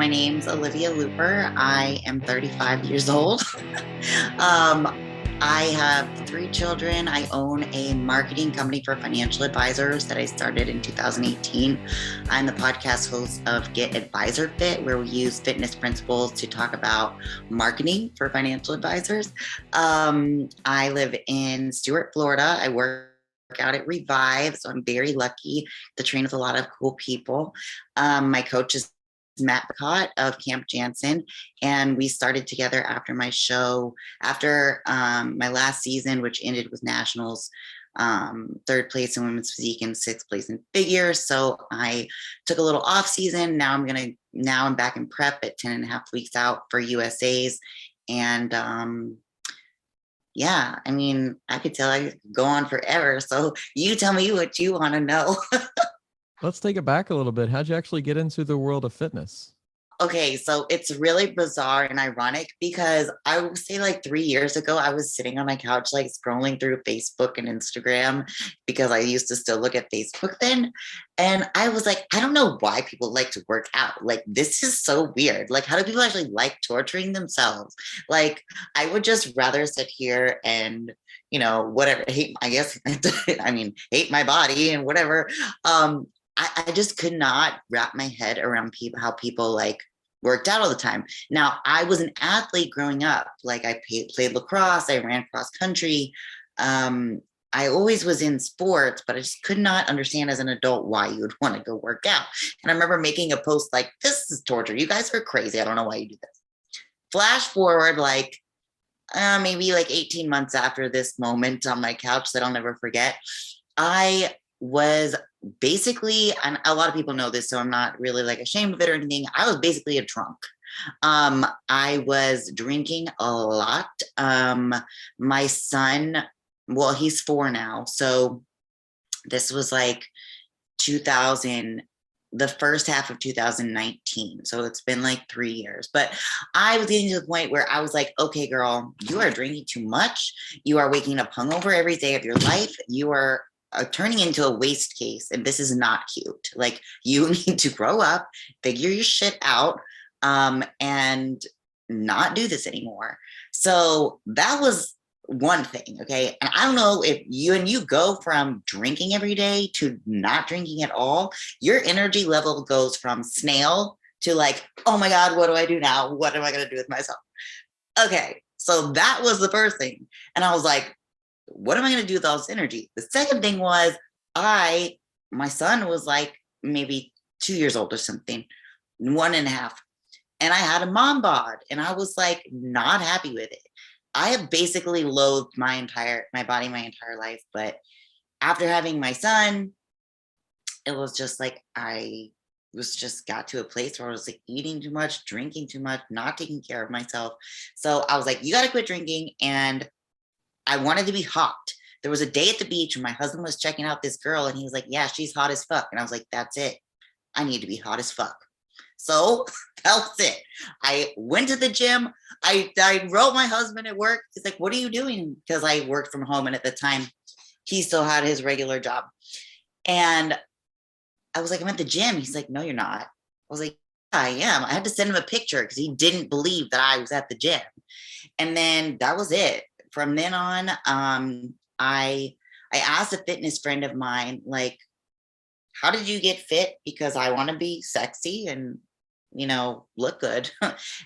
my name's Olivia Luper. I am 35 years old. um, I have 3 children. I own a marketing company for financial advisors that I started in 2018. I'm the podcast host of Get Advisor Fit, where we use fitness principles to talk about marketing for financial advisors. I live in Stuart, Florida. I work out at Revive, so I'm very lucky to train with a lot of cool people. My coach is Matt Cott of Camp Jansen, and we started together after my show, after my last season, which ended with nationals, 3rd place in women's physique and 6th place in figure. So I took a little off season. Now I'm back in prep at 10 and a half weeks out for USA's. And yeah, I mean, I could tell I could go on forever. So you tell me what you want to know. Let's take it back a little bit. How'd you actually get into the world of fitness? Okay, so it's really bizarre and ironic because I would say like 3 years ago, I was sitting on my couch, like scrolling through Facebook and Instagram because I used to still look at Facebook then. And I was like, I don't know why people like to work out. Like, this is so weird. Like, how do people actually like torturing themselves? Like, I would just rather sit here and, whatever, hate, I guess, I mean, hate my body and whatever. I just could not wrap my head around how people like worked out all the time. Now, I was an athlete growing up. Like I played lacrosse, I ran cross country. I always was in sports, but I just could not understand as an adult why you would want to go work out. And I remember making a post like, this is torture. You guys are crazy. I don't know why you do this. Flash forward like maybe like 18 months after this moment on my couch that I'll never forget. I was basically, and a lot of people know this, so I'm not really like ashamed of it or anything. I was basically a drunk. I was drinking a lot. My son, well, he's 4 now. So this was like 2000, the first half of 2019. So it's been like 3 years. But I was getting to the point where I was like, okay, girl, you are drinking too much. You are waking up hungover every day of your life. You are turning into a waste case, and this is not cute. Like, you need to grow up, figure your shit out, and not do this anymore. So that was one thing. Okay. And I don't know if you go from drinking every day to not drinking at all, your energy level goes from snail to like, oh my God, what do I do now? What am I going to do with myself? Okay. So that was the first thing. And I was like, what am I going to do with all this energy? The second thing was my son was like maybe 2 years old or something, 1.5. And I had a mom bod and I was like, not happy with it. I have basically loathed my body my entire life. But after having my son, it was just like, I was just got to a place where I was like eating too much, drinking too much, not taking care of myself. So I was like, you got to quit drinking. And I wanted to be hot. There was a day at the beach when my husband was checking out this girl and he was like, yeah, she's hot as fuck. And I was like, that's it. I need to be hot as fuck. So that was it. I went to the gym. I wrote my husband at work. He's like, what are you doing? Because I worked from home. And at the time, he still had his regular job. And I was like, I'm at the gym. He's like, no, you're not. I was like, I am. I had to send him a picture because he didn't believe that I was at the gym. And then that was it. From then on, I asked a fitness friend of mine, like, how did you get fit? Because I want to be sexy and, look good.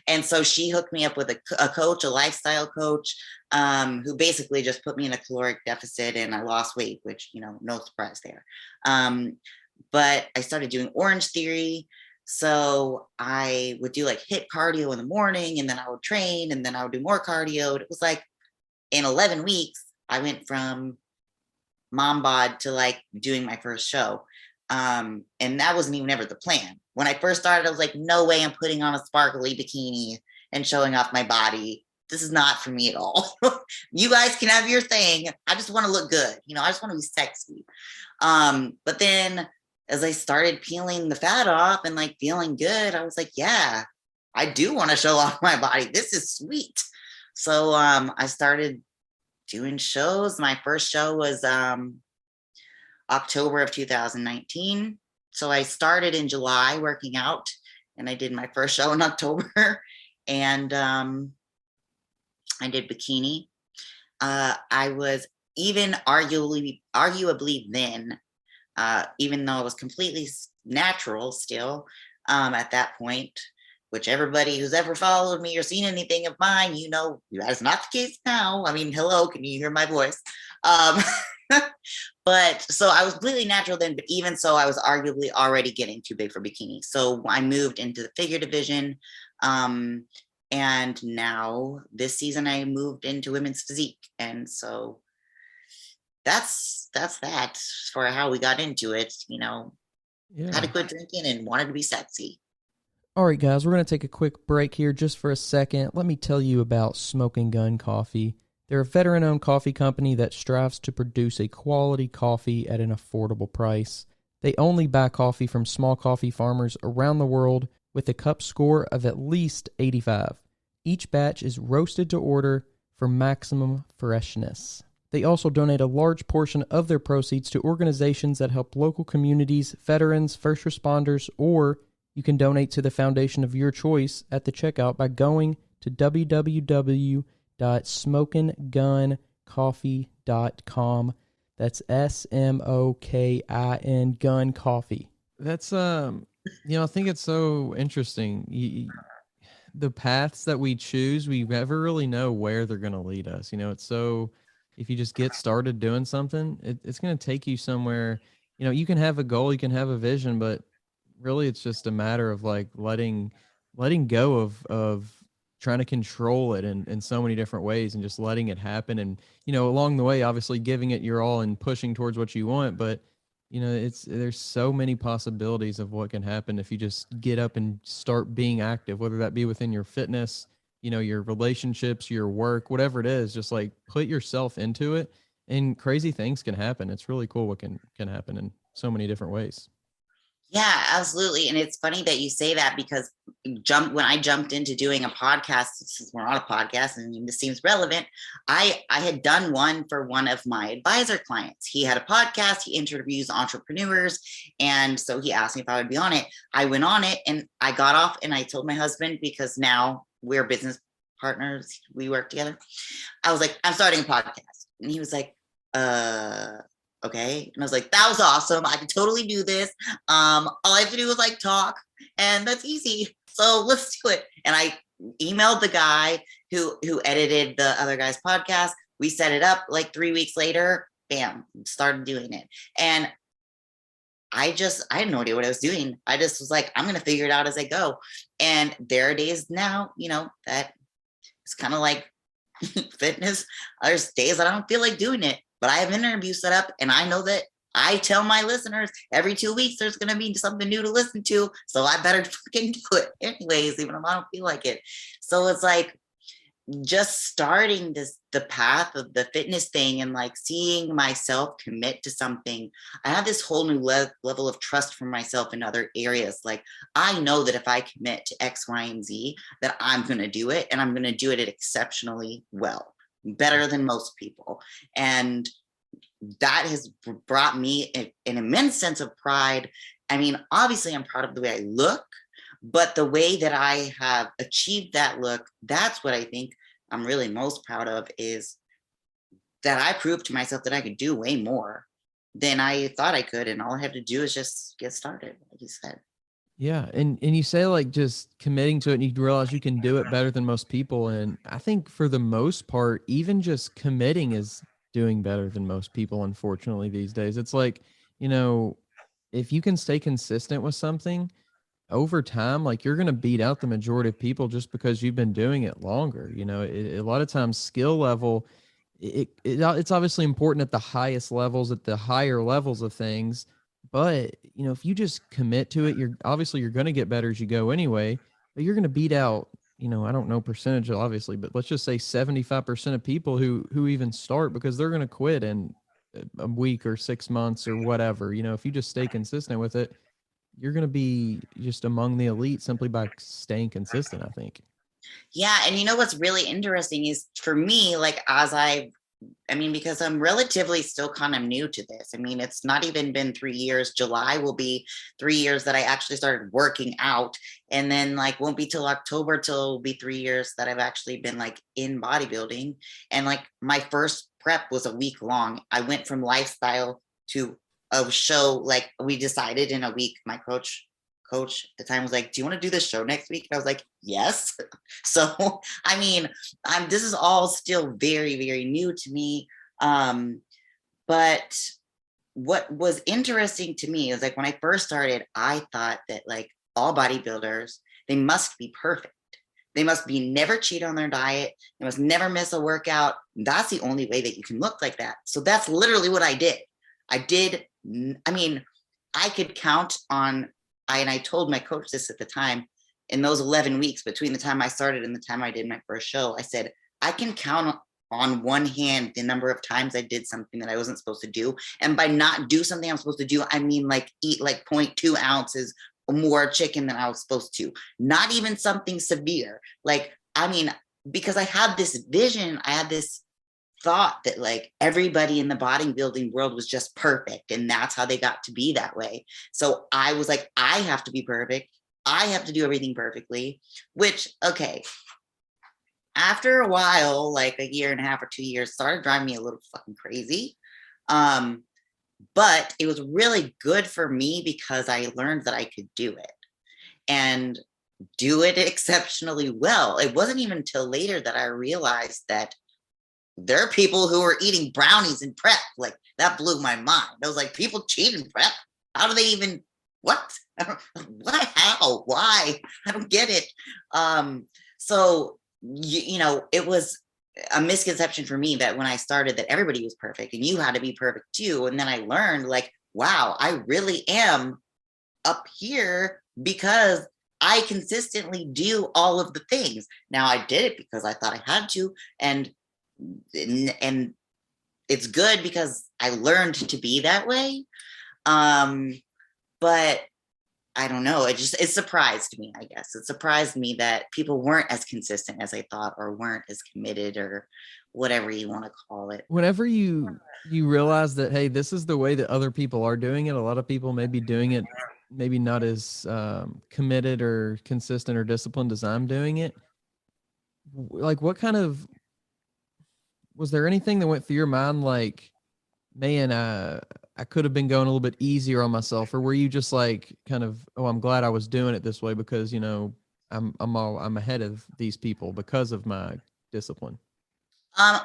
And so she hooked me up with a coach, a lifestyle coach, who basically just put me in a caloric deficit and I lost weight, which, no surprise there. But I started doing Orange Theory. So I would do like HIIT cardio in the morning and then I would train and then I would do more cardio. It was like, in 11 weeks, I went from mom bod to like doing my first show. And that wasn't even ever the plan. When I first started, I was like, no way I'm putting on a sparkly bikini and showing off my body. This is not for me at all. You guys can have your thing. I just want to look good. I just want to be sexy. But then as I started peeling the fat off and like feeling good, I was like, yeah, I do want to show off my body. This is sweet. So I started doing shows. My first show was October of 2019. So I started in July working out. and I did my first show in October. And I did bikini. I was even arguably then, even though it was completely natural still at that point, which everybody who's ever followed me or seen anything of mine, that's not the case now. I mean, hello, can you hear my voice? Um, but so I was completely natural then, but even so, I was arguably already getting too big for bikini. So I moved into the figure division. And now this season I moved into women's physique. And so that's that for how we got into it, had to quit drinking and wanted to be sexy. All right, guys, we're going to take a quick break here just for a second. Let me tell you about Smoking Gun Coffee. They're a veteran-owned coffee company that strives to produce a quality coffee at an affordable price. They only buy coffee from small coffee farmers around the world with a cup score of at least 85. Each batch is roasted to order for maximum freshness. They also donate a large portion of their proceeds to organizations that help local communities, veterans, first responders, or you can donate to the foundation of your choice at the checkout by going to www.smokingguncoffee.com. That's SMOKIN Gun Coffee. That's I think it's so interesting. The paths that we choose, we never really know where they're going to lead us. It's so, if you just get started doing something, it's going to take you somewhere. You can have a goal, you can have a vision, but really it's just a matter of like letting go of trying to control it in so many different ways and just letting it happen. And, along the way, obviously giving it your all and pushing towards what you want. But, there's so many possibilities of what can happen if you just get up and start being active, whether that be within your fitness, your relationships, your work, whatever it is, just like put yourself into it and crazy things can happen. It's really cool what can happen in so many different ways. Yeah, absolutely. And it's funny that you say that because when I jumped into doing a podcast, since we're on a podcast and this seems relevant, I had done one for one of my advisor clients. He had a podcast, he interviews entrepreneurs. And so he asked me if I would be on it. I went on it and I got off and I told my husband, because now we're business partners, we work together. I was like, I'm starting a podcast. And he was like, okay. And I was like, that was awesome. I could totally do this. All I have to do is like talk and that's easy. So let's do it. And I emailed the guy who edited the other guy's podcast. We set it up like 3 weeks later, bam, started doing it. And I had no idea what I was doing. I just was like, I'm going to figure it out as I go. And there are days now, that it's kind of like fitness. There's days that I don't feel like doing it. But I have an interview set up and I know that I tell my listeners every 2 weeks there's going to be something new to listen to. So I better fucking do it anyways, even if I don't feel like it. So it's like just starting the path of the fitness thing and like seeing myself commit to something. I have this whole new level of trust for myself in other areas. Like I know that if I commit to X, Y, and Z, that I'm going to do it and I'm going to do it exceptionally well. Better than most people. And that has brought me an immense sense of pride. I mean, obviously I'm proud of the way I look, but the way that I have achieved that look, that's what I think I'm really most proud of, is that I proved to myself that I could do way more than I thought I could. And all I have to do is just get started, like you said. Yeah. And you say like just committing to it and you realize you can do it better than most people. And I think for the most part, even just committing is doing better than most people, unfortunately, these days. It's like, if you can stay consistent with something over time, like you're going to beat out the majority of people just because you've been doing it longer. A lot of times skill level, it's obviously important at the highest levels, at the higher levels of things. But, if you just commit to it, you're going to get better as you go anyway, but you're going to beat out, I don't know percentage obviously, but let's just say 75% of people who even start, because they're going to quit in a week or 6 months or whatever. If you just stay consistent with it, you're going to be just among the elite simply by staying consistent, I think. Yeah. And what's really interesting is for me, like as I've I mean, because I'm relatively still kind of new to this. I mean, it's not even been 3 years. July will be 3 years that I actually started working out. And then like won't be till October till it'll be 3 years that I've actually been like in bodybuilding. And like my first prep was a week long. I went from lifestyle to a show. Like we decided in a week, my coach at the time was like, do you want to do this show next week? And I was like, yes. So, I mean, this is all still very, very new to me. But what was interesting to me is like when I first started, I thought that like all bodybuilders, they must be perfect. They must be never cheat on their diet. They must never miss a workout. That's the only way that you can look like that. So that's literally what I did. I mean, I could count on, and I told my coach this at the time, in those 11 weeks between the time I started and the time I did my first show, I said, I can count on one hand the number of times I did something that I wasn't supposed to do. And by not do something I'm supposed to do, I mean like eat like 0.2 ounces more chicken than I was supposed to. Not even something severe. Like, I mean, because I had this vision, I had this thought that like everybody in the bodybuilding world was just perfect and that's how they got to be that way. So I was like, I have to be perfect. I have to do everything perfectly, which, okay, after a while, like a year and a half or 2 years, started driving me a little fucking crazy. But it was really good for me because I learned that I could do it and do it exceptionally well. It wasn't even until later that I realized that there are people who are eating brownies in prep. Like that blew my mind. I was like, people cheat in prep? How do they even, what? What? How? Why? I don't get it. So, you know, it was a misconception for me that when I started that everybody was perfect and you had to be perfect too. And then I learned like, wow, I really am up here because I consistently do all of the things. Now I did it because I thought I had to. And it's good because I learned to be that way. But I don't know. It surprised me, I guess. It surprised me that people weren't as consistent as I thought, or weren't as committed, or whatever you want to call it. Whenever you realize that, hey, this is the way that other people are doing it, a lot of people may be doing it, maybe not as committed or consistent or disciplined as I'm doing it. Like, what kind of, was there anything that went through your mind like, man, I could have been going a little bit easier on myself? Or were you just like kind of, oh, I'm glad I was doing it this way because, you know, I'm ahead of these people because of my discipline?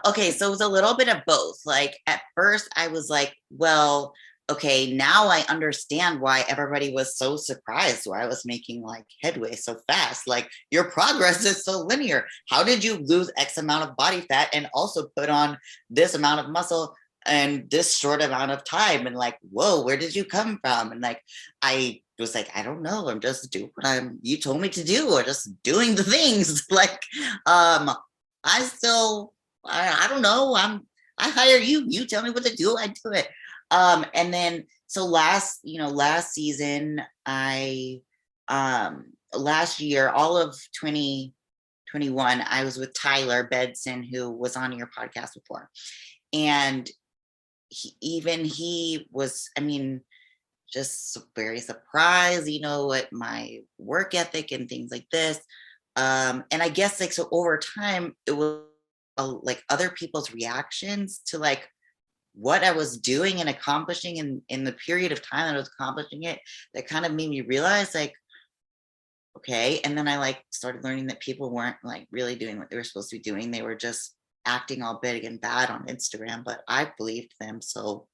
Okay, so it was a little bit of both. Like at first I was like, well, okay, now I understand why everybody was so surprised why I was making like headway so fast. Like your progress is so linear. How did you lose X amount of body fat and also put on this amount of muscle and this short amount of time? And like, whoa, where did you come from? And like, I was like, I don't know. I'm just doing what you told me to do, or just doing the things. Like, I don't know. I hire you. You tell me what to do. I do it. And then so last season, last year, all of 2021, I was with Tyler Bedson, who was on your podcast before. And he was, I mean, just very surprised, you know, at my work ethic and things like this. And I guess like, so over time, it was like other people's reactions to like what I was doing and accomplishing in the period of time that I was accomplishing it, that kind of made me realize like, okay. And then I like started learning that people weren't like really doing what they were supposed to be doing. They were just acting all big and bad on Instagram, but I believed them. So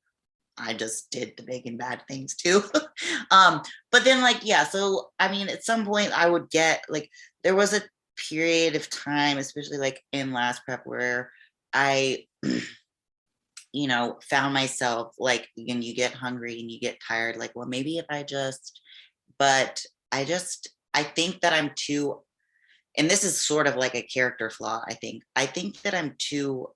I just did the big and bad things too. But then like, yeah, so I mean, at some point I would get like, there was a period of time, especially like in last prep, where I, you know, found myself like, when you get hungry and you get tired, like, well, maybe if I just, but I think that I'm too, and this is sort of like a character flaw. I think that I'm too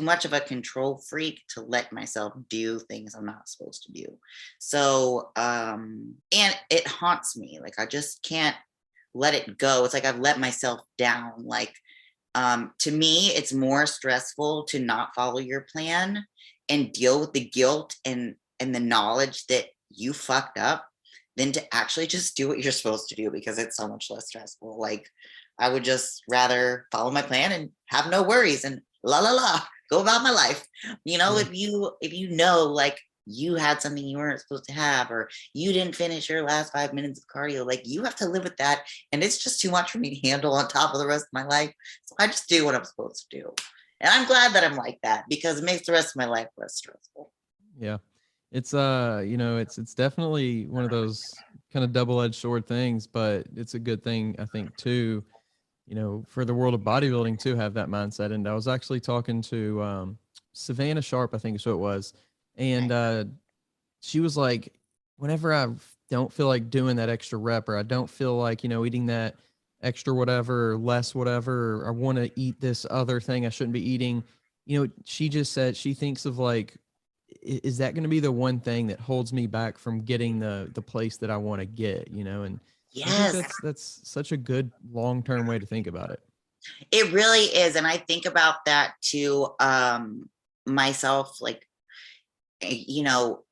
much of a control freak to let myself do things I'm not supposed to do. So, and it haunts me. Like, I just can't let it go. It's like I've let myself down. Like, To me, it's more stressful to not follow your plan and deal with the guilt and the knowledge that you fucked up than to actually just do what you're supposed to do, because it's so much less stressful. Like, I would just rather follow my plan and have no worries and la la la, go about my life. Yeah. If you know, like, you had something you weren't supposed to have, or you didn't finish your last 5 minutes of cardio, like, you have to live with that, and it's just too much for me to handle on top of the rest of my life. So I just do what I'm supposed to do, and I'm glad that I'm like that, because it makes the rest of my life less stressful. Yeah. It's it's definitely one of those kind of double-edged sword things, but it's a good thing, I think, too, for the world of bodybuilding to have that mindset. And I was actually talking to Savannah Sharp, I think is who it was, and she was like, whenever I don't feel like doing that extra rep, or I don't feel like, eating that extra whatever, or less whatever, or I want to eat this other thing I shouldn't be eating, she just said she thinks of like, is that going to be the one thing that holds me back from getting the place that I want to get, and I think Yes, that's such a good long-term way to think about it. it really is. And I think about that too, myself, like, you know,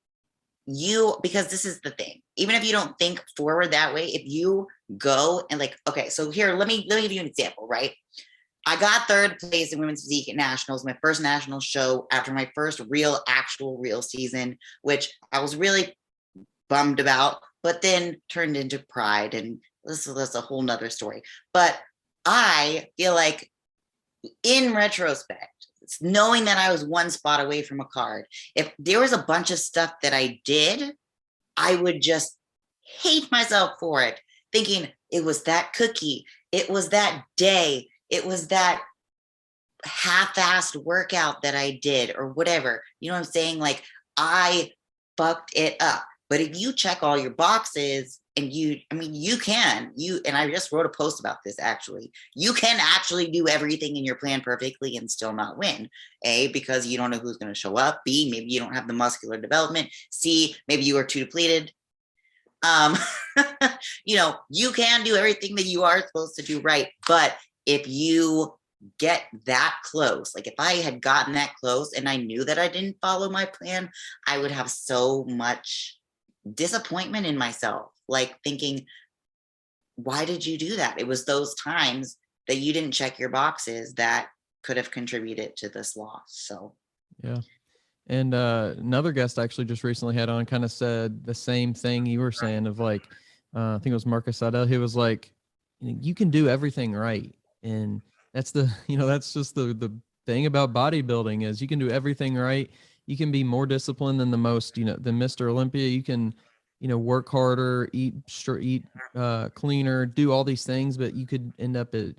because this is the thing, even if you don't think forward that way, if you go and, like, okay, so here, let me give you an example, right? I got third place in women's physique at nationals, my first national show after my first actual real season, which I was really bummed about, but then turned into pride. And that's a whole nother story. But I feel like, in retrospect, knowing that I was one spot away from a card, if there was a bunch of stuff that I did, I would just hate myself for it, thinking it was that cookie, it was that day, it was that half-assed workout that I did, or whatever. You know what I'm saying? Like, I fucked it up. But if you check all your boxes, and and I just wrote a post about this, actually, you can actually do everything in your plan perfectly and still not win. A, because you don't know who's going to show up. B, maybe you don't have the muscular development. C, maybe you are too depleted. Um, you can do everything that you are supposed to do right. But if you get that close, like if I had gotten that close and I knew that I didn't follow my plan, I would have so much disappointment in myself, like thinking, why did you do that? It was those times that you didn't check your boxes that could have contributed to this loss. So Yeah. And another guest I actually just recently had on kind of said the same thing you were saying, of like, I think it was Marcus Seidel. He was like, you can do everything right. And that's that's just the thing about bodybuilding, is you can do everything right. You can be more disciplined than than Mr. Olympia. You can, work harder, eat cleaner, do all these things, but you could end up at,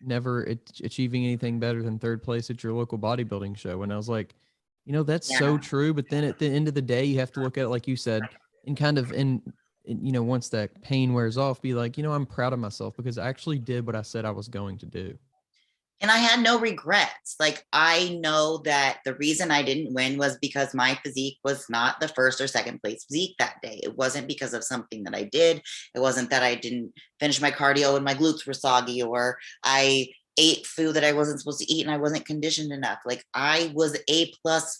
never achieving anything better than third place at your local bodybuilding show. And I was like, that's so true. But then at the end of the day, you have to look at it, like you said, and kind of, once that pain wears off, be like, I'm proud of myself because I actually did what I said I was going to do. And I had no regrets. Like, I know that the reason I didn't win was because my physique was not the first or second place physique that day. It wasn't because of something that I did. It wasn't that I didn't finish my cardio and my glutes were soggy, or I ate food that I wasn't supposed to eat and I wasn't conditioned enough. Like, I was A+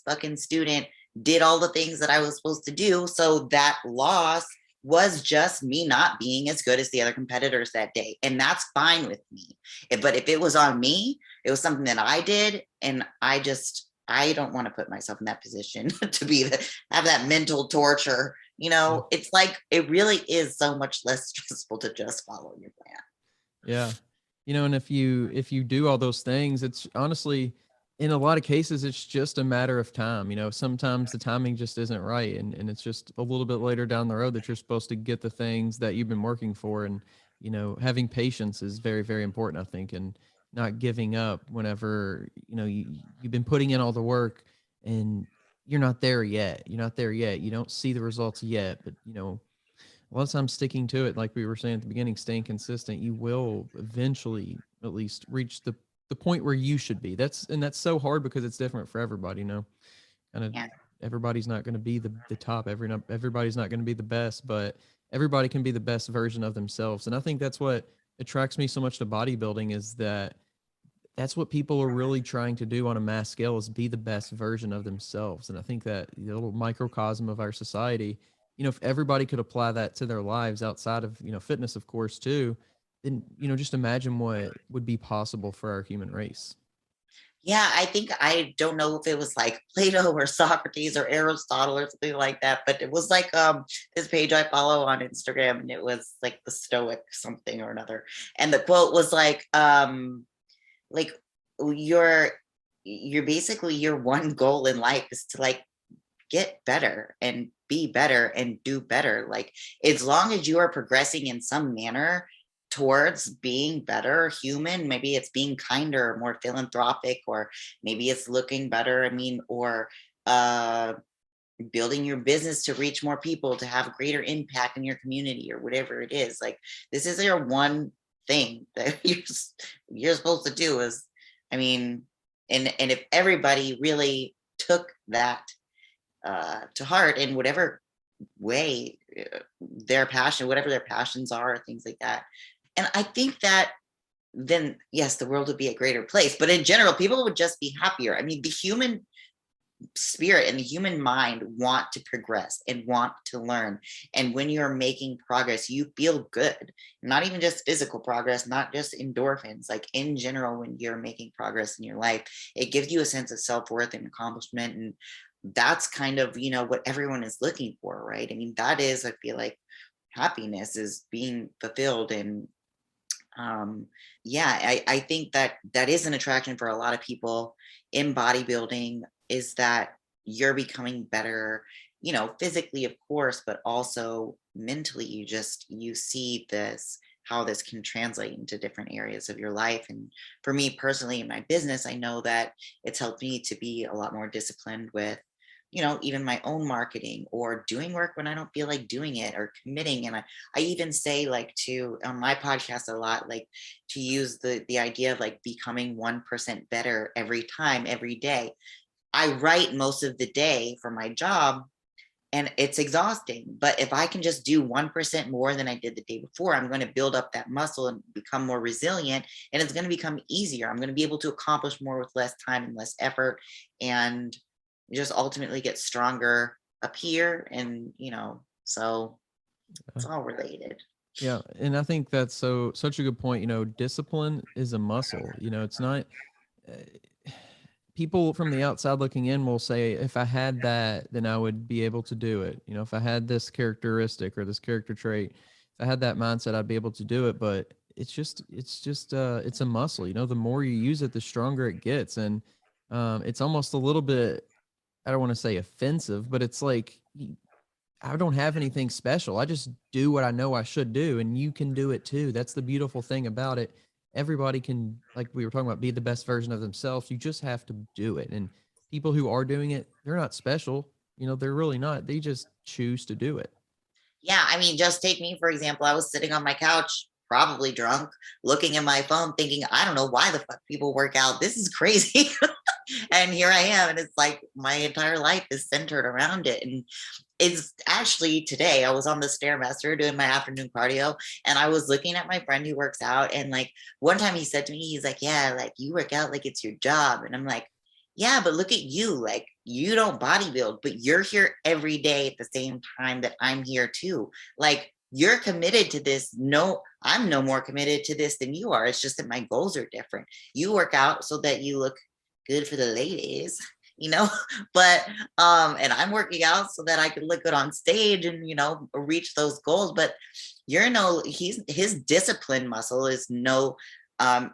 fucking student, did all the things that I was supposed to do. So that loss was just me not being as good as the other competitors that day. And that's fine with me. But if it was on me, it was something that I did. And I don't want to put myself in that position to have that mental torture. It's like, it really is so much less stressful to just follow your plan. Yeah. And if you do all those things, it's honestly, in a lot of cases, it's just a matter of time. Sometimes the timing just isn't right. And it's just a little bit later down the road that you're supposed to get the things that you've been working for. And, having patience is very, very important, I think, and not giving up whenever, you've been putting in all the work and you're not there yet. You're not there yet. You don't see the results yet, but, a lot of times sticking to it, like we were saying at the beginning, staying consistent, you will eventually at least reach the point where you should be. That's so hard because it's different for everybody, kind of. Yeah. Everybody's not going to be the top. Everybody's not going to be the best, but everybody can be the best version of themselves. And I think that's what attracts me so much to bodybuilding, is that that's what people are really trying to do on a mass scale, is be the best version of themselves. And I think that the little microcosm of our society, if everybody could apply that to their lives outside of, fitness, of course, too, then, just imagine what would be possible for our human race. Yeah, I think, I don't know if it was like Plato or Socrates or Aristotle or something like that, but it was like this page I follow on Instagram, and it was like the Stoic something or another. And the quote was like your basically your one goal in life is to like get better and be better and do better. Like, as long as you are progressing in some manner towards being better human, maybe it's being kinder, more philanthropic, or maybe it's looking better, or uh building your business to reach more people, to have greater impact in your community, or whatever it is. Like, this is your one thing that you're supposed to do. Is and if everybody really took that to heart in whatever way, whatever their passions are, things like that. And I think that then, yes, the world would be a greater place. But in general, people would just be happier. The human spirit and the human mind want to progress and want to learn. And when you're making progress, you feel good. Not even just physical progress, not just endorphins. Like, in general, when you're making progress in your life, it gives you a sense of self-worth and accomplishment. And that's kind of, what everyone is looking for, right? That is, I feel like, happiness is being fulfilled. And yeah, I think that is an attraction for a lot of people in bodybuilding, is that you're becoming better, physically, of course, but also mentally. You see this, how this can translate into different areas of your life. And for me personally, in my business, I know that it's helped me to be a lot more disciplined with, even my own marketing, or doing work when I don't feel like doing it, or committing. And I even say, like, to on my podcast a lot, like, to use the idea of like becoming 1% better every time, every day. I write most of the day for my job, and it's exhausting. But if I can just do 1% more than I did the day before, I'm going to build up that muscle and become more resilient. And it's going to become easier. I'm going to be able to accomplish more with less time and less effort, and just ultimately get stronger up here. And, so it's all related. Yeah, and I think that's such a good point. Discipline is a muscle. It's not. People from the outside looking in will say, if I had that, then I would be able to do it. If I had this characteristic or this character trait, if I had that mindset, I'd be able to do it. But it's a muscle. The more you use it, the stronger it gets. And it's almost a little bit, I don't want to say offensive, but it's like, I don't have anything special. I just do what I know I should do, and you can do it too. That's the beautiful thing about it. Everybody can, like we were talking about, be the best version of themselves. You just have to do it. And people who are doing it, they're not special. They're really not. They just choose to do it. Yeah, just take me, for example. I was sitting on my couch, probably drunk, looking at my phone, thinking, I don't know why the fuck people work out. This is crazy. And here I am. And it's like my entire life is centered around it. And it's actually, today I was on the Stairmaster doing my afternoon cardio, and I was looking at my friend who works out. And like, one time he said to me, he's like, yeah, like, you work out like it's your job. And I'm like, yeah, but look at you. Like, you don't bodybuild, but you're here every day at the same time that I'm here too. Like, you're committed to this. No, I'm no more committed to this than you are. It's just that my goals are different. You work out so that you look good for the ladies, but and I'm working out so that I can look good on stage and, reach those goals. But his discipline muscle is as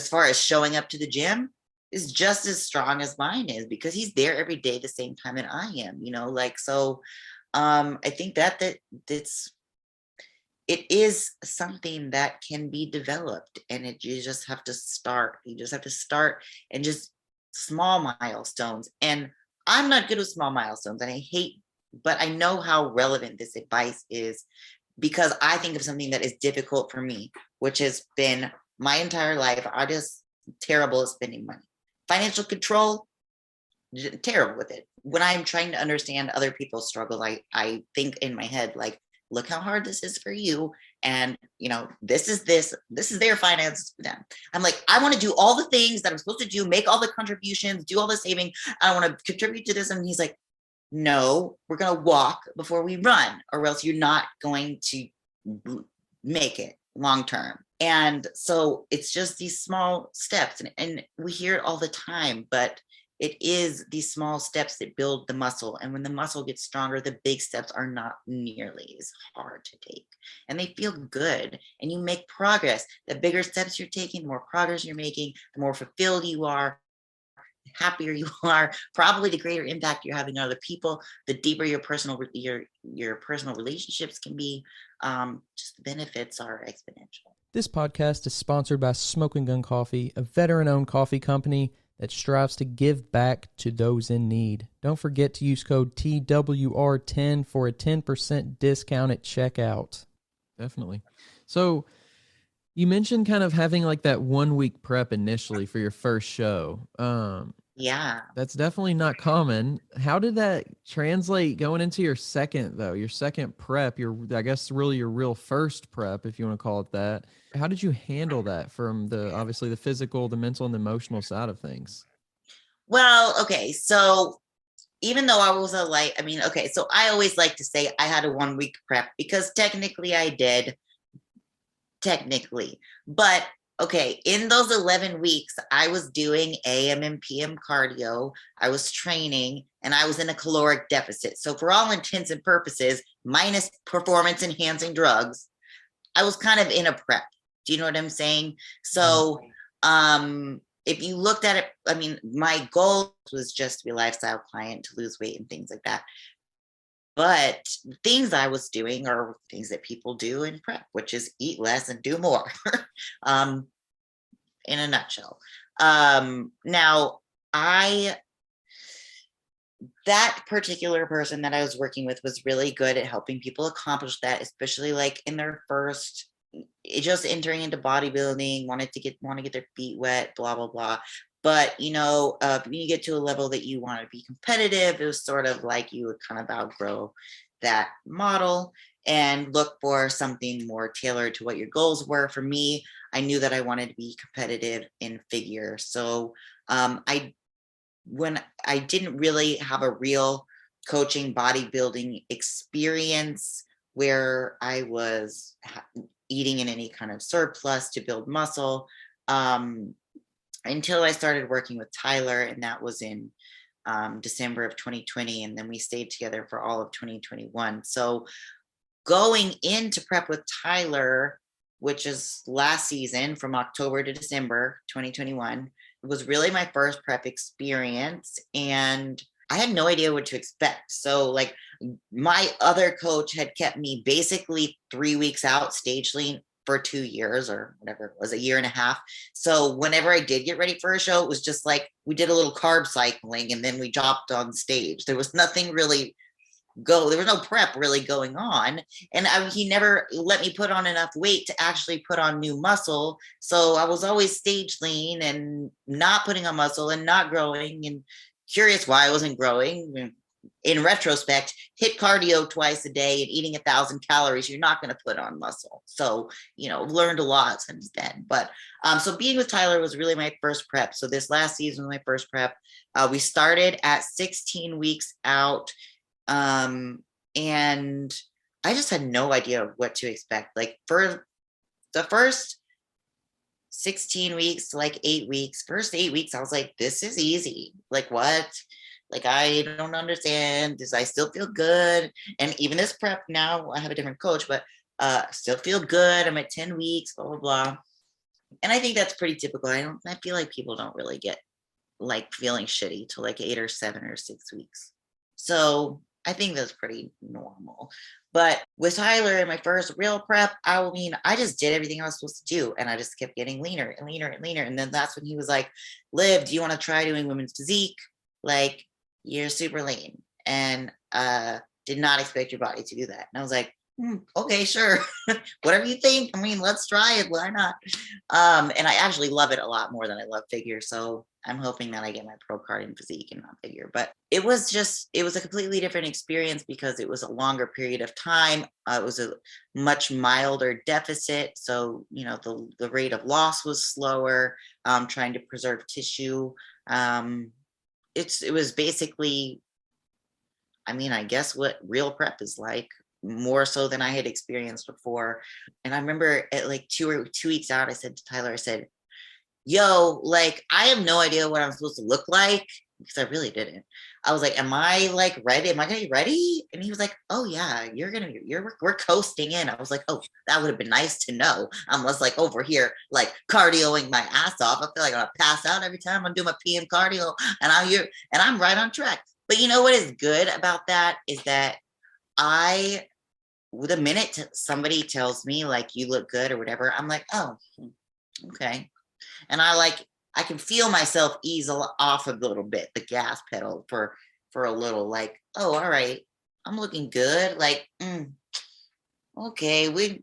far as showing up to the gym, is just as strong as mine is, because he's there every day the same time that I am, so I think it is something that can be developed, and you just have to start. And just small milestones. And I'm not good with small milestones, and but I know how relevant this advice is, because I think of something that is difficult for me, which has been my entire life. I just terrible at spending money. Financial control, terrible with it. When I'm trying to understand other people's struggle, I think in my head, like, look how hard this is for you, And, this is their finances for them. I'm like, I want to do all the things that I'm supposed to do, make all the contributions, do all the saving. I want to contribute to this. And he's like, no, we're going to walk before we run, or else you're not going to make it long term. And so it's just these small steps, and we hear it all the time, but it is these small steps that build the muscle. And when the muscle gets stronger, the big steps are not nearly as hard to take, and they feel good, and you make progress. The bigger steps you're taking, the more progress you're making, the more fulfilled you are, the happier you are, probably the greater impact you're having on other people, the deeper your personal relationships can be. Just the benefits are exponential. This podcast is sponsored by Smoking Gun Coffee, a veteran-owned coffee company that strives to give back to those in need. Don't forget to use code TWR10 for a 10% discount at checkout. Definitely. So you mentioned kind of having like that 1 week prep initially for your first show. Yeah. That's definitely not common. How did that translate going into your second, though? Your second prep, I guess really your real first prep, if you want to call it that. How did you handle that from obviously the physical, the mental, and the emotional side of things? Well, okay. So even though I was so I always like to say I had a 1 week prep, because technically I did. But okay, in those 11 weeks, I was doing AM and PM cardio, I was training, and I was in a caloric deficit. So for all intents and purposes, minus performance enhancing drugs, I was kind of in a prep. Do you know what I'm saying? So if you looked at it, my goal was just to be a lifestyle client, to lose weight and things like that. But things I was doing are things that people do in prep, which is eat less and do more. In a nutshell. Now, that particular person that I was working with was really good at helping people accomplish that, especially like in their first, just entering into bodybuilding, want to get their feet wet, blah, blah, blah. But, when you get to a level that you want to be competitive, it was sort of like you would kind of outgrow that model and look for something more tailored to what your goals were. For me, I knew that I wanted to be competitive in figure. So when I didn't really have a real coaching bodybuilding experience where I was eating in any kind of surplus to build muscle, until I started working with Tyler, and that was in December of 2020. And then we stayed together for all of 2021. So going into prep with Tyler, which is last season from October to December 2021, it was really my first prep experience. And I had no idea what to expect. So like my other coach had kept me basically 3 weeks out stage lean for 2 years, or whatever it was, a year and a half. So whenever I did get ready for a show, it was just like we did a little carb cycling and then we dropped on stage. There was nothing really there was no prep really going on. And he never let me put on enough weight to actually put on new muscle. So I was always stage lean and not putting on muscle and not growing, and curious why I wasn't growing. In retrospect, hit cardio twice a day and eating 1,000 calories, you're not going to put on muscle. So, learned a lot since then. But so being with Tyler was really my first prep. So this last season was my first prep. We started at 16 weeks out. And I just had no idea what to expect. Like for the first 16 weeks to like 8 weeks, first 8 weeks, I was like, this is easy. Like what? Like, I don't understand. I still feel good. And even this prep now, I have a different coach, but still feel good. I'm at 10 weeks, blah, blah, blah. And I think that's pretty typical. I feel like people don't really get like feeling shitty till like 8 or 7 or 6 weeks. So I think that's pretty normal. But with Tyler in my first real prep, I just did everything I was supposed to do. And I just kept getting leaner and leaner and leaner. And then that's when he was like, Liv, do you want to try doing women's physique? Like, you're super lean. And did not expect your body to do that. And I was like, Okay, sure. Whatever you think. I mean, let's try it. Why not? And I actually love it a lot more than I love figure. So I'm hoping that I get my pro card in physique and not figure. But it was a completely different experience because it was a longer period of time. It was a much milder deficit. So, the rate of loss was slower, trying to preserve tissue. It was basically, I guess what real prep is like, more so than I had experienced before. And I remember at like 2 weeks out, I said to Tyler, yo, like, I have no idea what I'm supposed to look like, because I really didn't. I was like, am I like ready? Am I gonna be ready? And he was like, oh yeah, we're coasting in. I was like, oh, that would have been nice to know. I'm just like over here, like cardioing my ass off. I feel like I'm gonna pass out every time I'm doing my PM cardio, and I'm right on track. But you know what is good about that is that the minute somebody tells me like you look good or whatever, I'm like, oh, okay. And I can feel myself ease off a little bit, the gas pedal for a little, like, oh, all right, I'm looking good. Like, okay,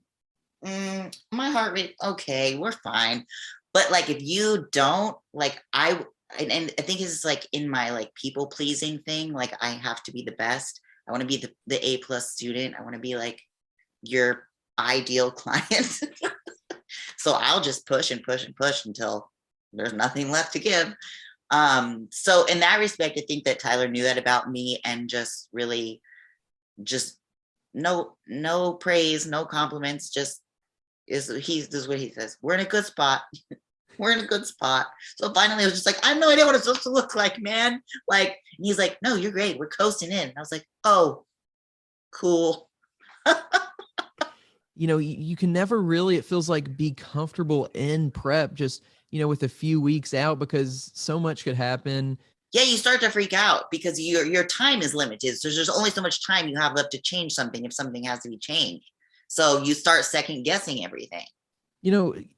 my heart rate, okay, we're fine. But like, if you don't, like, and I think it's like in my like people pleasing thing, like I have to be the best. I want to be the A+ student. I want to be like your ideal client. So I'll just push and push and push until there's nothing left to give. So in that respect, I think that Tyler knew that about me, and just really just no praise, no compliments, just this is what he says. We're in a good spot. We're in a good spot. So finally I was just like, I have no idea what it's supposed to look like, man. Like, and he's like, no, you're great. We're coasting in. And I was like, oh, cool. You can never really, it feels like, be comfortable in prep just, with a few weeks out, because so much could happen. Yeah, you start to freak out because your time is limited. So there's only so much time you have left to change something if something has to be changed. So you start second guessing everything.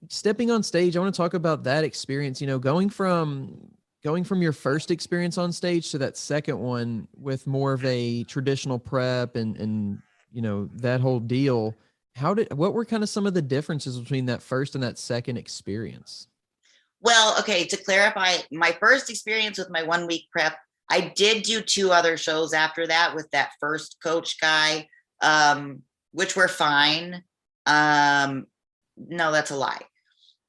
Stepping on stage, I want to talk about that experience, going from your first experience on stage to that second one with more of a traditional prep and that whole deal. What were kind of some of the differences between that first and that second experience? Well, okay, to clarify, my first experience with my 1 week prep, I did do 2 other shows after that with that first coach guy, which were fine. No, that's a lie.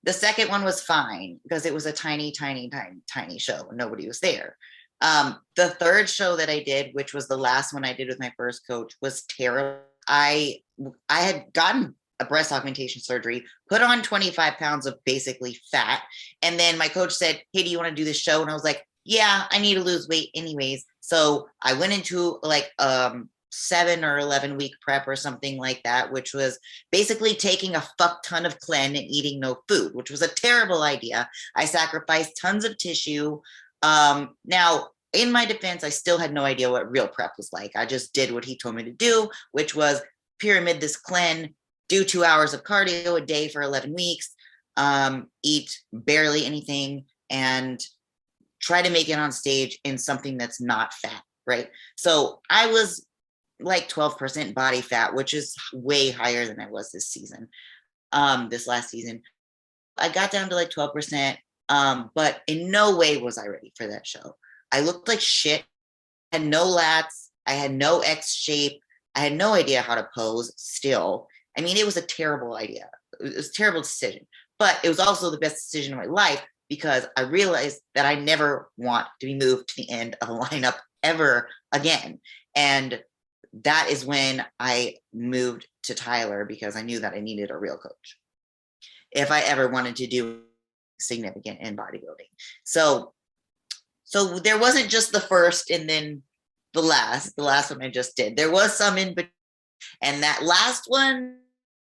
The second one was fine because it was a tiny, tiny, tiny, tiny show and nobody was there. The third show that I did, which was the last one I did with my first coach, was terrible. I had gotten a breast augmentation surgery, put on 25 pounds of basically fat. And then my coach said, hey, do you want to do this show? And I was like, yeah, I need to lose weight anyways. So I went into like 7 or 11 week prep or something like that, which was basically taking a fuck ton of clen and eating no food, which was a terrible idea. I sacrificed tons of tissue. Now, in my defense, I still had no idea what real prep was like. I just did what he told me to do, which was pyramid this clen, do 2 hours of cardio a day for 11 weeks, eat barely anything, and try to make it on stage in something that's not fat, right? So I was like 12% body fat, which is way higher than I was this season, this last season. I got down to like 12%, but in no way was I ready for that show. I looked like shit. I had no lats. I had no X shape. I had no idea how to pose still. I mean, it was a terrible idea. It was a terrible decision, but it was also the best decision of my life because I realized that I never want to be moved to the end of a lineup ever again. And that is when I moved to Tyler because I knew that I needed a real coach if I ever wanted to do significant in bodybuilding. So there wasn't just the first and then the last one I just did. There was some in between. And that last one,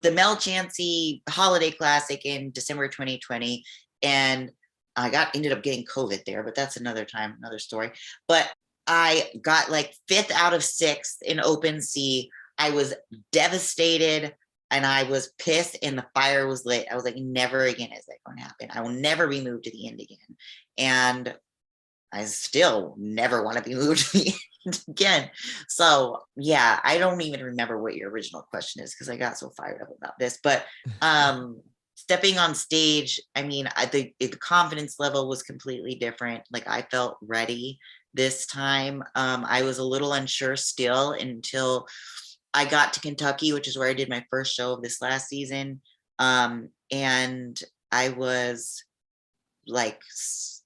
the Mel Chansey Holiday Classic in December 2020. And I ended up getting COVID there, but that's another time, another story. But I got like 5th out of 6th in open C. I was devastated and I was pissed and the fire was lit. I was like, never again is that going to happen. I will never be moved to the end again. And I still never want to be moved to the end again. So yeah, I don't even remember what your original question is because I got so fired up about this. But stepping on stage, I mean, the confidence level was completely different. Like I felt ready this time. I was a little unsure still until I got to Kentucky, which is where I did my first show of this last season. And I was like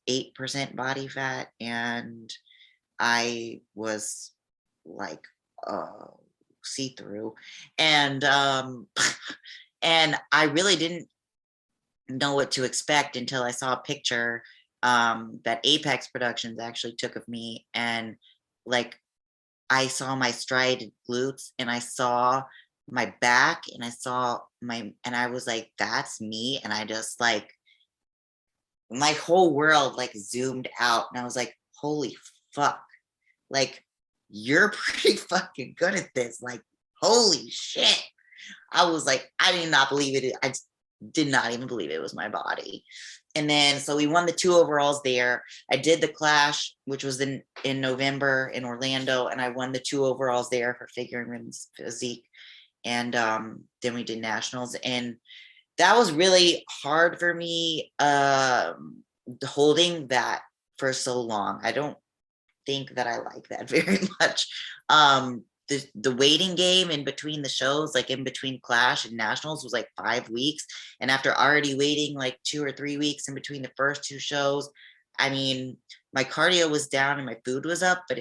8% body fat, and I was like see-through, and and I really didn't know what to expect until I saw a picture that Apex Productions actually took of me, and like I saw my striated glutes, and I saw my back, and I saw and I was like, that's me. And I just like, my whole world like zoomed out, and I was like, holy fuck, like you're pretty fucking good at this. Like, holy shit. I was like, I did not believe it. I did not even believe it was my body. And then, so we won the 2 overalls there. I did the Clash, which was in November in Orlando, and I won the 2 overalls there for figure and women's physique. And then we did nationals, and that was really hard for me, holding that for so long. I don't think that I like that very much. The waiting game in between the shows, like in between Clash and Nationals, was like 5 weeks. And after already waiting like 2 or 3 weeks in between the first 2 shows, I mean, my cardio was down and my food was up, but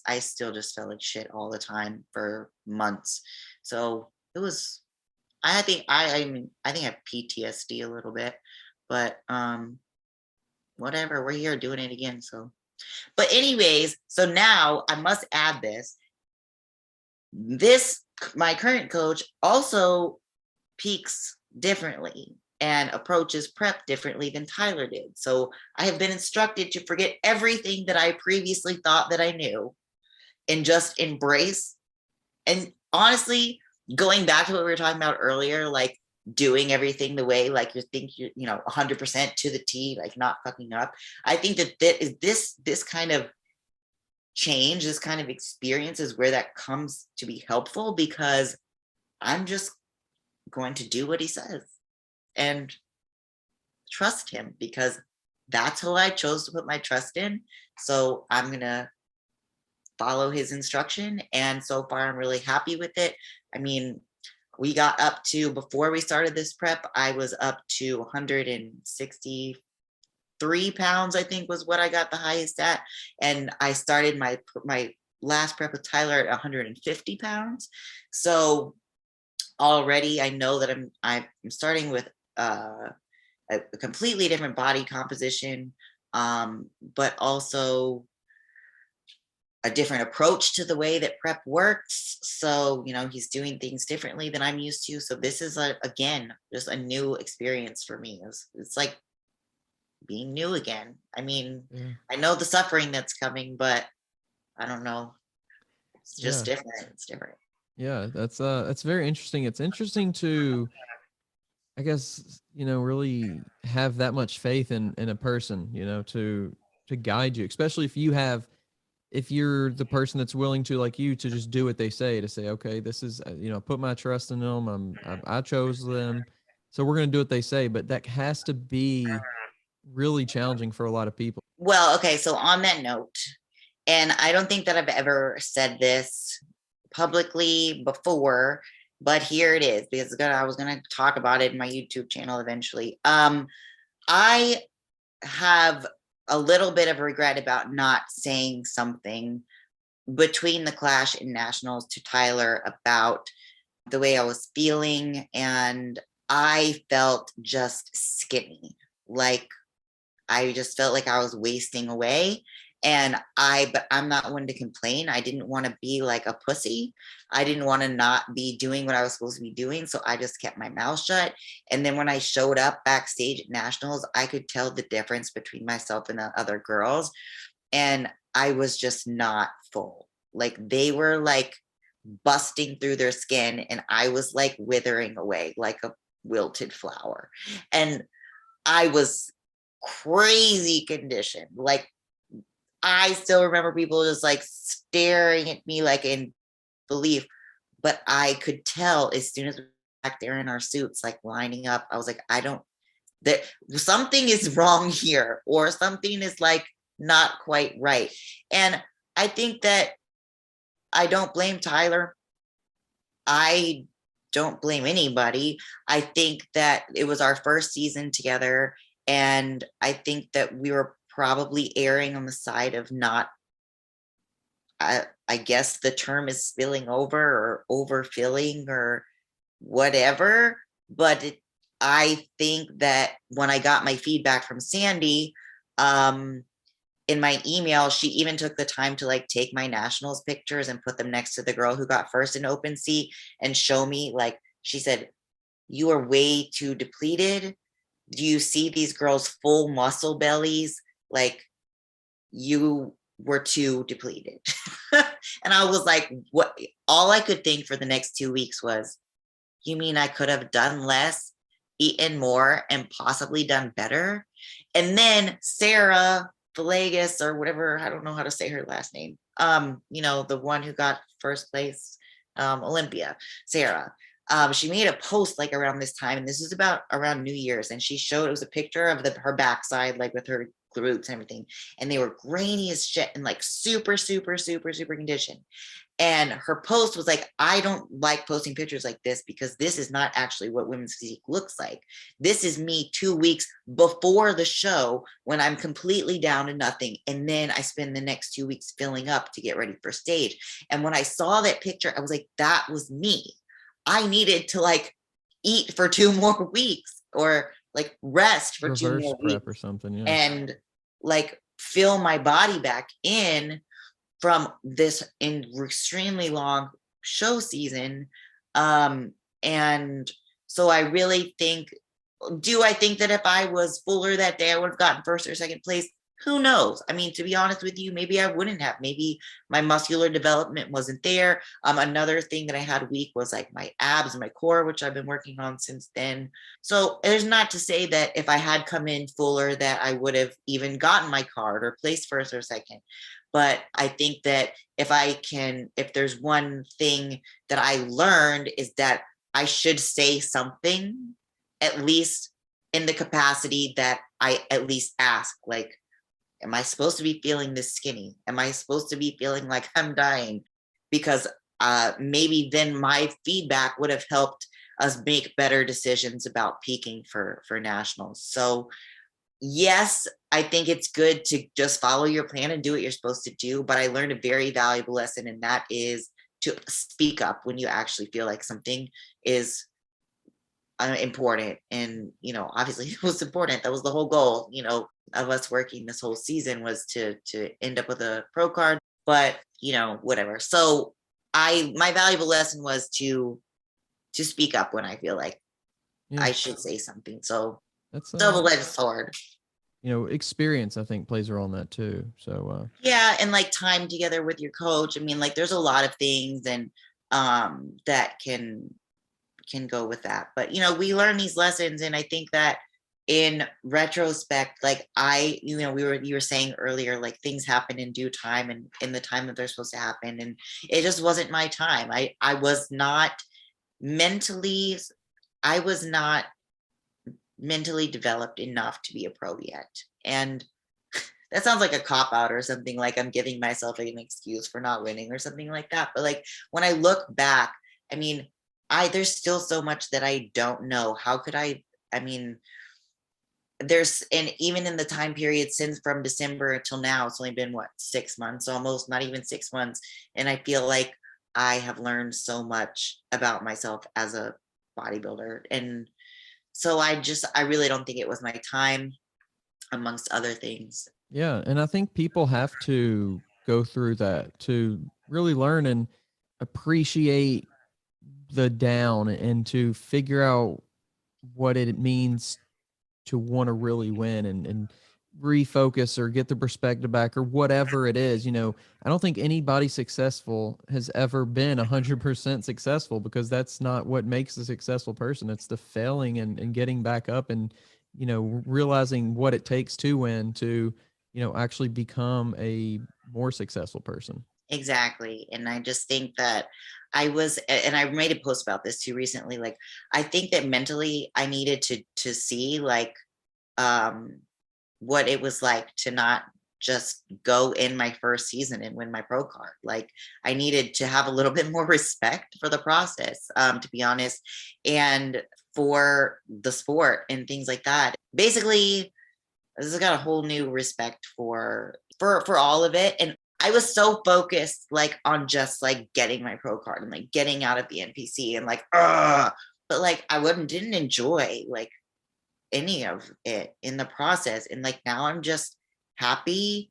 I still just felt like shit all the time for months. So it was, I think I have PTSD a little bit, but whatever, we're here doing it again. So, but anyways, so now I must add this, my current coach also peaks differently and approaches prep differently than Tyler did. So I have been instructed to forget everything that I previously thought that I knew and just embrace. And honestly, going back to what we were talking about earlier, like doing everything the way, like you think you're, 100% to the T, like not fucking up. I think that this kind of change, this kind of experience is where that comes to be helpful, because I'm just going to do what he says and trust him, because that's who I chose to put my trust in. So I'm going to follow his instruction. And so far, I'm really happy with it. I mean, we got up to, before we started this prep, I was up to 163 pounds, I think was what I got the highest at. And I started my last prep with Tyler at 150 pounds. So already I know that I'm starting with a completely different body composition, but also a different approach to the way that prep works. So, he's doing things differently than I'm used to. So this is again, just a new experience for me. It's like being new again. I mean, I know the suffering that's coming, but I don't know. It's just different. It's different. Yeah, that's very interesting. It's interesting to, I guess, really have that much faith in a person, to guide you, especially if you're the person that's willing to, like you, to just do what they say, to say, okay, this is, put my trust in them. I chose them. So we're going to do what they say, but that has to be really challenging for a lot of people. Well, okay. So on that note, and I don't think that I've ever said this publicly before, but here it is, because I was going to talk about it in my YouTube channel eventually. I have a little bit of regret about not saying something between the Clash and Nationals to Tyler about the way I was feeling. And I felt just skinny. Like I just felt like I was wasting away. But I'm not one to complain. I didn't want to be like a pussy. I didn't want to not be doing what I was supposed to be doing. So I just kept my mouth shut. And then when I showed up backstage at Nationals, I could tell the difference between myself and the other girls. And I was just not full. Like they were like busting through their skin, and I was like withering away like a wilted flower. And I was crazy conditioned. Like I still remember people just like staring at me like in belief, but I could tell as soon as we were back there in our suits, like lining up, I was like, that something is wrong here, or something is like not quite right. And I think that I don't blame Tyler. I don't blame anybody. I think that it was our first season together. And I think that we were probably erring on the side of not, I guess the term is spilling over or overfilling or whatever. But I think that when I got my feedback from Sandy, in my email, she even took the time to like take my nationals pictures and put them next to the girl who got first in open C and show me, like, she said, you are way too depleted. Do you see these girls' full muscle bellies? Like, you were too depleted. And I was like, what? All I could think for the next 2 weeks was, you mean I could have done less, eaten more, and possibly done better? And then Sarah Villegas, or whatever, I don't know how to say her last name. The one who got first place, Olympia, Sarah. She made a post like around this time, and this is about around New Year's, and she showed, it was a picture of her backside, like with her glutes and everything, and they were grainy as shit and like super, super, super, super conditioned. And her post was like, I don't like posting pictures like this because this is not actually what women's physique looks like. This is me 2 weeks before the show when I'm completely down to nothing. And then I spend the next 2 weeks filling up to get ready for stage. And when I saw that picture, I was like, that was me. I needed to like eat for 2 more weeks, or like rest for Reverse 2 more prep weeks or something. Yeah. and like fill my body back in from this extremely long show season. And so I really think, do I think that if I was fuller that day, I would have gotten first or second place? Who knows? I mean, to be honest with you, maybe I wouldn't have. Maybe my muscular development wasn't there. Another thing that I had weak was like my abs and my core, which I've been working on since then. So there's not to say that if I had come in fuller that I would have even gotten my card or placed first or second. But I think that if there's one thing that I learned, is that I should say something, at least in the capacity that I at least ask, like, am I supposed to be feeling this skinny? Am I supposed to be feeling like I'm dying? Because maybe then my feedback would have helped us make better decisions about peaking for nationals. So yes, I think it's good to just follow your plan and do what you're supposed to do. But I learned a very valuable lesson, and that is to speak up when you actually feel like something is important. And, obviously it was important. That was the whole goal, of us working this whole season, was to end up with a pro card, but whatever. So my valuable lesson was to speak up when I feel like I should say something. So that's double-edged sword. Experience, I think, plays a role in that too. So yeah, and like time together with your coach. I mean, like there's a lot of things and that can go with that. But we learn these lessons, and I think that in retrospect, like you were saying earlier, like things happen in due time and in the time that they're supposed to happen, and it just wasn't my time. I was not mentally developed enough to be a pro yet. And that sounds like a cop out or something, like I'm giving myself an excuse for not winning or something like that. But like when I look back, I mean, there's still so much that I don't know. How could I mean, and even in the time period since from December until now, it's only been 6 months, almost, not even 6 months. And I feel like I have learned so much about myself as a bodybuilder. And so I really don't think it was my time, amongst other things. Yeah. And I think people have to go through that to really learn and appreciate the down, and to figure out what it means to want to really win, and refocus or get the perspective back or whatever it is. I don't think anybody successful has ever been 100% successful, because that's not what makes a successful person. It's the failing and getting back up and, realizing what it takes to win, to, actually become a more successful person. Exactly. And I just think that and I made a post about this too recently. Like, I think that mentally I needed to see like what it was like to not just go in my first season and win my pro card. Like, I needed to have a little bit more respect for the process, to be honest, and for the sport and things like that. Basically, this has got a whole new respect for all of it. And I was so focused like on just like getting my pro card and like getting out of the NPC and like, but like didn't enjoy like any of it in the process. And like now I'm just happy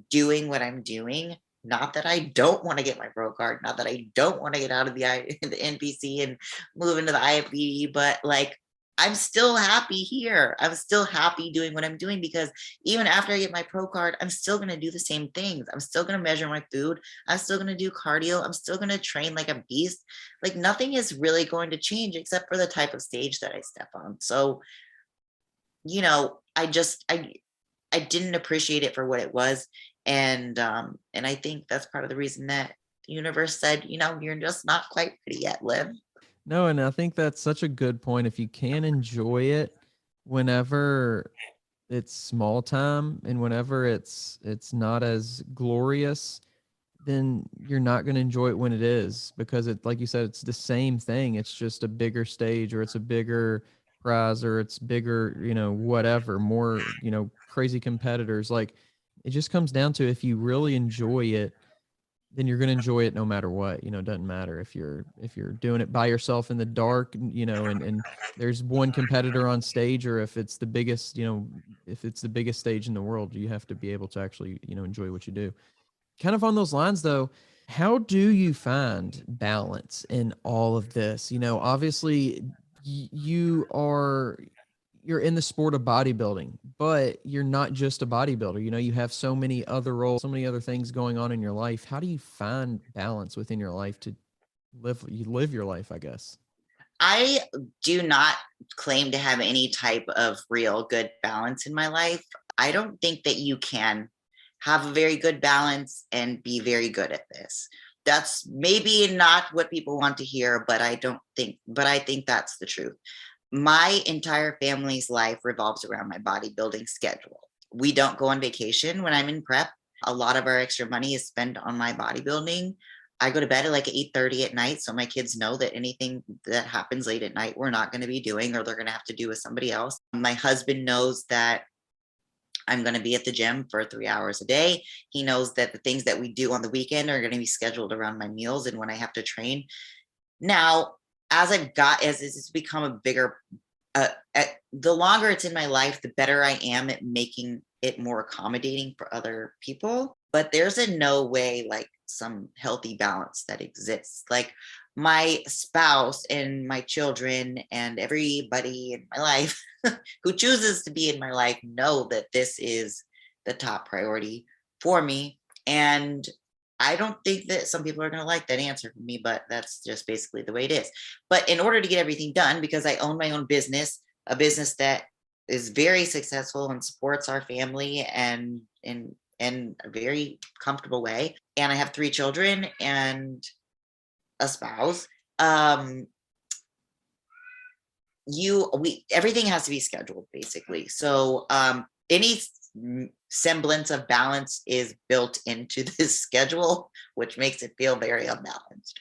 doing what I'm doing. Not that I don't want to get my pro card, not that I don't want to get out of the NPC and move into the IFBB, but like I'm still happy here. I'm still happy doing what I'm doing, because even after I get my pro card, I'm still going to do the same things. I'm still going to measure my food. I'm still going to do cardio. I'm still going to train like a beast. Like, nothing is really going to change except for the type of stage that I step on. So, I didn't appreciate it for what it was. And I think that's part of the reason that the universe said, you're just not quite ready yet, Liv. No, and I think that's such a good point. If you can enjoy it whenever it's small time and whenever it's not as glorious, then you're not going to enjoy it when it is, because it, like you said, it's the same thing. It's just a bigger stage, or it's a bigger prize, or it's bigger, whatever, more, crazy competitors. Like, it just comes down to, if you really enjoy it, then you're going to enjoy it no matter what. It doesn't matter if you're doing it by yourself in the dark, and there's one competitor on stage, or if it's the biggest, if it's the biggest stage in the world. You have to be able to actually, enjoy what you do. Kind of on those lines though, how do you find balance in all of this? Obviously you're in the sport of bodybuilding, but you're not just a bodybuilder. You have so many other roles, so many other things going on in your life. How do you find balance within your life to live your life, I guess? I do not claim to have any type of real good balance in my life. I don't think that you can have a very good balance and be very good at this. That's maybe not what people want to hear, but I think that's the truth. My entire family's life revolves around my bodybuilding schedule. We don't go on vacation when I'm in prep. A lot of our extra money is spent on my bodybuilding. I go to bed at like 8:30 at night, so my kids know that anything that happens late at night, we're not going to be doing, or they're going to have to do with somebody else. My husband knows that I'm going to be at the gym for 3 hours a day. He knows that the things that we do on the weekend are going to be scheduled around my meals and when I have to train. Now, as it's become a bigger, the longer it's in my life, the better I am at making it more accommodating for other people. But there's in no way like some healthy balance that exists. Like, my spouse and my children and everybody in my life who chooses to be in my life know that this is the top priority for me. And I don't think that some people are going to like that answer from me, but that's just basically the way it is. But in order to get everything done, because I own my own business, a business that is very successful and supports our family and in a very comfortable way, and I have 3 children and a spouse, everything has to be scheduled, basically. So any semblance of balance is built into this schedule, which makes it feel very unbalanced.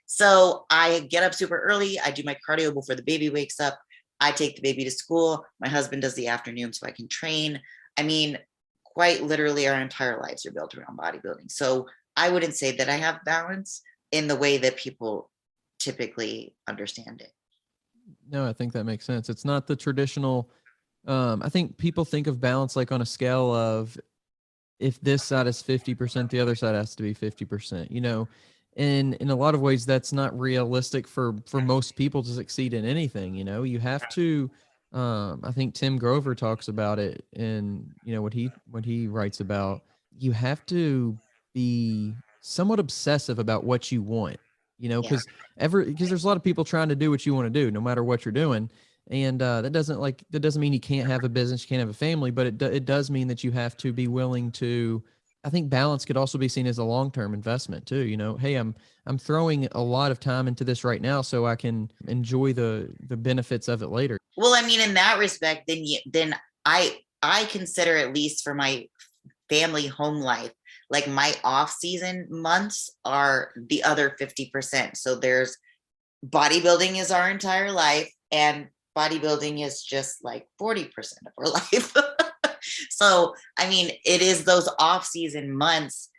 So I get up super early. I do my cardio before the baby wakes up. I take the baby to school. My husband does the afternoon so I can train. I mean, quite literally, our entire lives are built around bodybuilding. So I wouldn't say that I have balance in the way that people typically understand it. No, I think that makes sense. It's not the traditional. I think people think of balance like on a scale of, if this side is 50%, the other side has to be 50%. And in a lot of ways, that's not realistic for most people to succeed in anything. You have to. I think Tim Grover talks about it in what he writes about. You have to be somewhat obsessive about what you want. Because there's a lot of people trying to do what you want to do, no matter what you're doing. And that doesn't mean you can't have a business, you can't have a family, but it does mean that you have to be willing to. I think balance could also be seen as a long-term investment too. Hey, I'm throwing a lot of time into this right now so I can enjoy the benefits of it later. Well, I mean, in that respect, then I consider, at least for my family home life, like my off-season months are the other 50%. So there's bodybuilding is our entire life, and bodybuilding is just like 40% of our life. So, I mean, it is those off-season months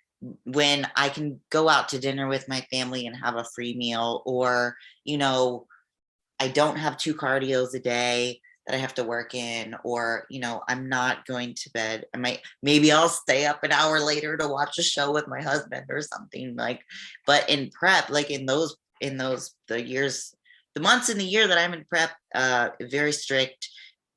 when I can go out to dinner with my family and have a free meal, or, I don't have 2 cardios a day that I have to work in, or, I'm not going to bed. Maybe I'll stay up an hour later to watch a show with my husband or something like, but in prep, like in those, the months in the year that I'm in prep, very strict.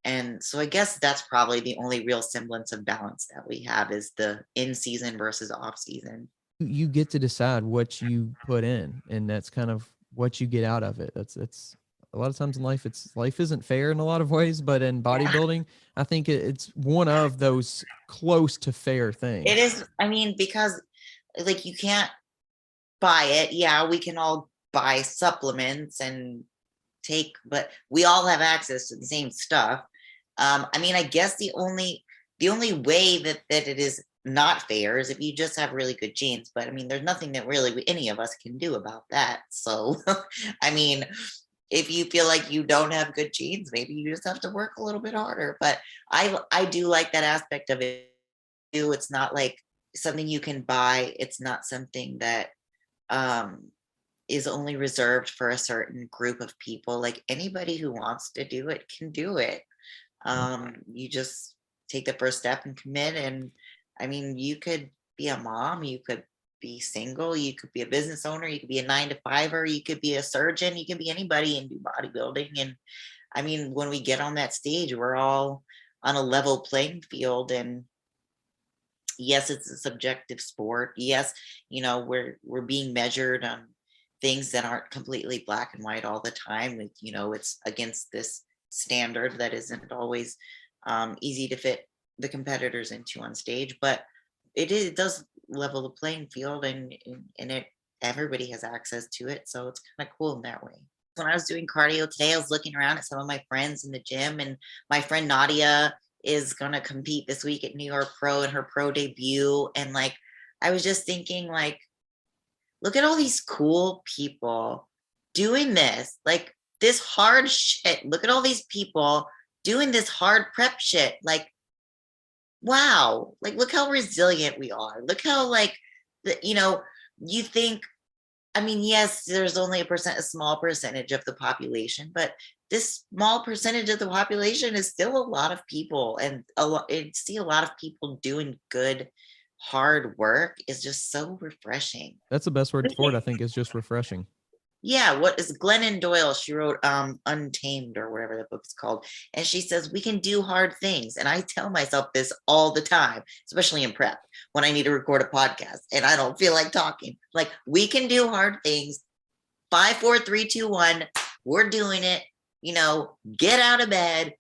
And so I guess that's probably the only real semblance of balance that we have, is the in season versus off season. You get to decide what you put in, and that's kind of what you get out of it. It's a lot of times in life, life isn't fair in a lot of ways, but in bodybuilding, I think it's one of those close to fair things. It is. I mean, because like you can't buy it. Yeah, we can all buy supplements and but we all have access to the same stuff. I mean, I guess the only way that it is not fair is if you just have really good genes. But I mean, there's nothing that really any of us can do about that. So, I mean, if you feel like you don't have good genes, maybe you just have to work a little bit harder. But I do like that aspect of it too. It's not like something you can buy. It's not something that is only reserved for a certain group of people. Like anybody who wants to do it can do it. You just take the first step and commit. And I mean, you could be a mom, you could be single, you could be a business owner, you could be a 9-to-5er, you could be a surgeon, you could be anybody and do bodybuilding. And I mean, when we get on that stage, we're all on a level playing field. And yes, it's a subjective sport. Yes, we're being measured on things that aren't completely black and white all the time. It's against this standard that isn't always easy to fit the competitors into on stage, but it does level the playing field, and everybody has access to it. So it's kind of cool in that way. When I was doing cardio today, I was looking around at some of my friends in the gym, and my friend Nadia is going to compete this week at New York Pro in her pro debut. And like, I was just thinking, like, look at all these cool people doing this, like this hard shit. Look at all these people doing this hard prep shit. Like, wow. Like, look how resilient we are. Look how, like, you think, I mean, yes, there's only a small percentage of the population, but this small percentage of the population is still a lot of people. And see a lot of people doing good, hard work is just so refreshing. That's the best word for it, I think, is just refreshing. Yeah, what is Glennon Doyle? She wrote Untamed, or whatever the book's called. And she says we can do hard things. And I tell myself this all the time, especially in prep, when I need to record a podcast and I don't feel like talking. Like, we can do hard things. 5, 4, 3, 2, 1. We're doing it. Get out of bed.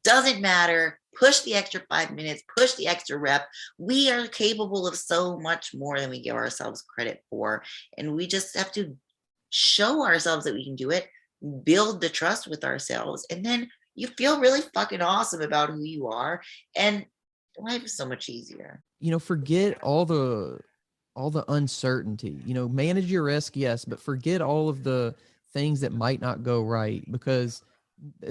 Doesn't matter. Push the extra 5 minutes, push the extra rep. We are capable of so much more than we give ourselves credit for. And we just have to show ourselves that we can do it, build the trust with ourselves, and then you feel really fucking awesome about who you are, and life is so much easier. Forget all the uncertainty. Manage your risk, yes, but forget all of the things that might not go right, because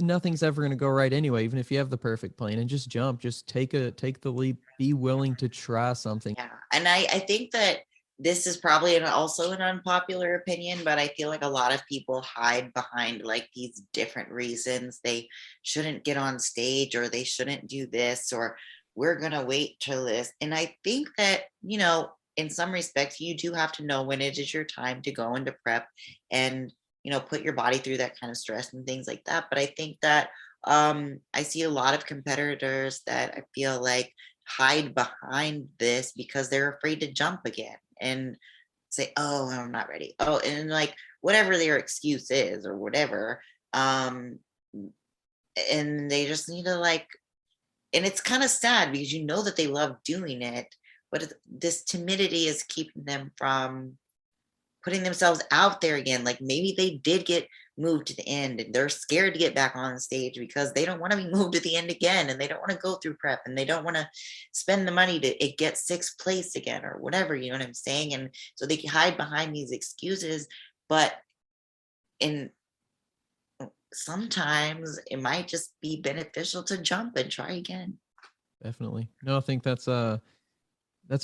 nothing's ever going to go right anyway, even if you have the perfect plan. And just jump, just take the leap, be willing to try something. Yeah, and I think that this is probably also an unpopular opinion, but I feel like a lot of people hide behind like these different reasons. They shouldn't get on stage, or they shouldn't do this, or we're going to wait till this. And I think that, in some respects, you do have to know when it is your time to go into prep and, put your body through that kind of stress and things like that. But I think that I see a lot of competitors that I feel like hide behind this because they're afraid to jump again and say, oh, I'm not ready. Oh, and like whatever their excuse is or whatever, and they just need to like, and it's kind of sad because you know that they love doing it, but this timidity is keeping them from putting themselves out there again. Like maybe they did get moved to the end and they're scared to get back on stage because they don't want to be moved to the end again, and they don't want to go through prep, and they don't want to spend the money to get sixth place again or whatever, you know what I'm saying? And so they can hide behind these excuses, but in sometimes it might just be beneficial to jump and try again. Definitely. No, I think that's a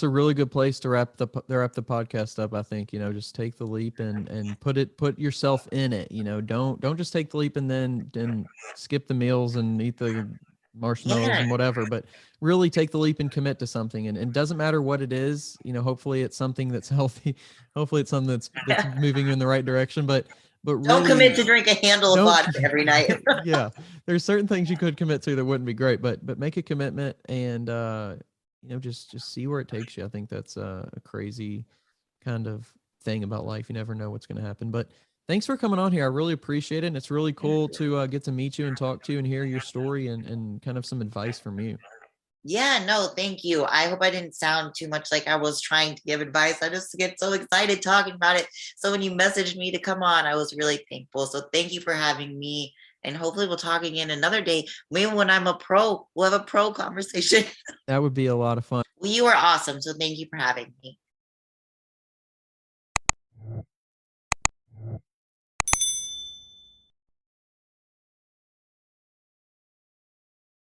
really good place to wrap the podcast up. I think, just take the leap and put yourself in it. Don't just take the leap and then skip the meals and eat the marshmallows and whatever, but really take the leap and commit to something. And it doesn't matter what it is, hopefully it's something that's healthy. Hopefully it's something that's moving you in the right direction, but really, don't commit to drink a handle of vodka every night. Yeah. There's certain things you could commit to that wouldn't be great, but make a commitment and, just see where it takes you. I think that's a crazy kind of thing about life. You never know what's going to happen, but thanks for coming on here. I really appreciate it. And it's really cool to get to meet you and talk to you and hear your story and kind of some advice from you. Yeah, no, thank you. I hope I didn't sound too much like I was trying to give advice. I just get so excited talking about it. So when you messaged me to come on, I was really thankful. So thank you for having me. And hopefully we'll talk again another day. Maybe when I'm a pro, we'll have a pro conversation. That would be a lot of fun. Well, you are awesome. So thank you for having me.